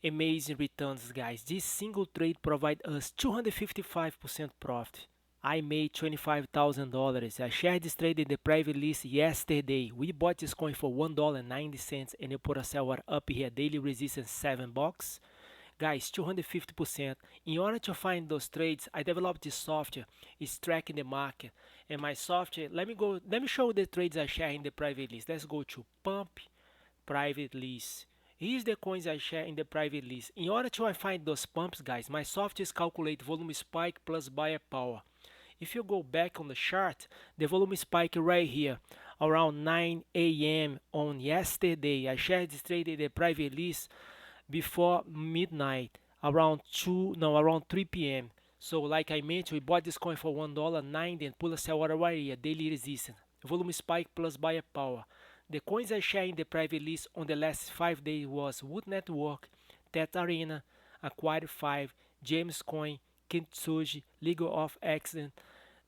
Amazing returns, guys. This single trade provides us 255% profit. I made $25,000. I shared this trade in the private list yesterday. We bought this coin for $1.90 and you put a sell order up here. Daily resistance $7. Guys, 250%. In order to find those trades, I developed this software. It's tracking the market. And my software, let me show the trades I share in the private list. Let's go to pump private list. Here's the coins I share in the private list. In order to find those pumps, guys, my software is calculate volume spike plus buyer power. If you go back on the chart, the volume spike right here around 9 a.m. on yesterday. I shared this trade in the private list before midnight, around 3 p.m. So like I mentioned, we bought this coin for $1.90 and pull a sell order right here, daily resistance, volume spike plus buyer power. The coins I share in the private list on the last 5 days was Wood Network, Tether Arena, Acquire 5, James Coin, Kintsugi, Legal of Accident,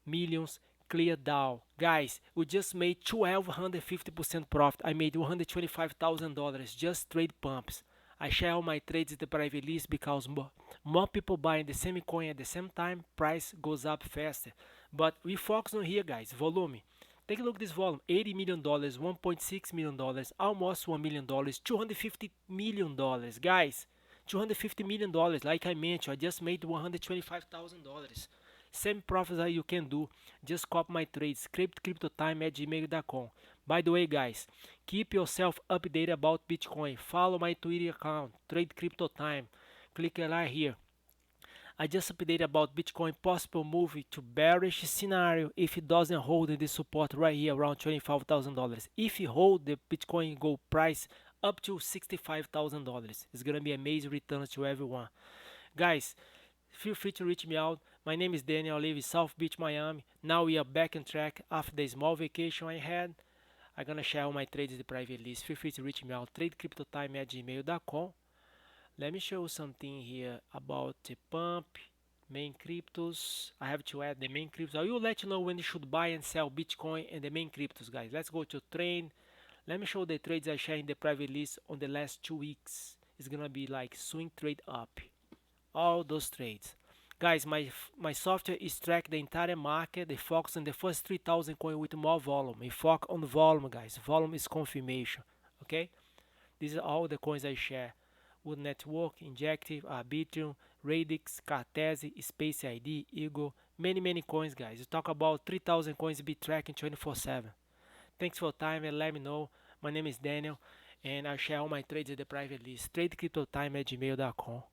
Millions, Clear DAO. Guys, we just made 1250% profit. I made $125,000 just trade pumps. I share all my trades in the private list because more people buying the same coin at the same time, price goes up faster. But we focus on here, guys, volume. Take a look at this volume, $80 million, $1.6 million, almost $1 million, $250 million. Guys, $250 million, like I mentioned, I just made $125,000. Same profits that you can do. Just copy my trades, cryptotime@gmail.com. By the way, guys, keep yourself updated about Bitcoin. Follow my Twitter account, Trade Crypto Time. Click right here. I just updated about Bitcoin possible move to bearish scenario if it doesn't hold the support right here around $25,000. If it hold the Bitcoin gold price up to $65,000, it's gonna be amazing returns to everyone. Guys, feel free to reach me out. My name is Daniel. I live in South Beach, Miami. Now we are back on track after the small vacation I had. I'm gonna share all my trades in the private list. Feel free to reach me out. TradeCryptoTime@gmail.com. Let me show you something here about the pump, main cryptos. I have to add the main cryptos. I will let you know when you should buy and sell Bitcoin and the main cryptos, guys. Let's go to trade. Let me show the trades I share in the private list on the last 2 weeks. It's gonna be like swing trade up. All those trades. Guys, my software is track the entire market. They focus on the first 3,000 coin with more volume. We focus on volume, guys. Volume is confirmation. Okay? These are all the coins I share. Wood Network, Injective, Arbitrum, Radix, Cartesi, Space ID, Eagle, many coins, guys. You talk about 3,000 coins be tracking 24/7. Thanks for your time and let me know. My name is Daniel and I share all my trades at the private list. TradeCryptoTime@gmail.com.